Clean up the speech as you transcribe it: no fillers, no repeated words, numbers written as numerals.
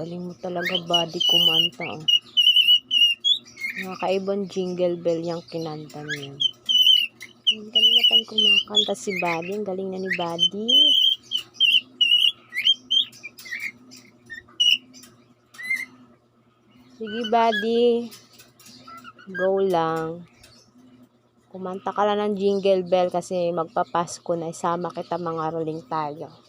Galing mo talaga, buddy, kumanta, oh. Nakakaibang jingle bell yung kinanta niya. Kanina pa kumakanta si buddy. Ang galing na ni buddy. Sige, buddy. Go lang. Kumanta ka lang ng jingle bell kasi magpapasko na. Isama kita, mga roling tayo.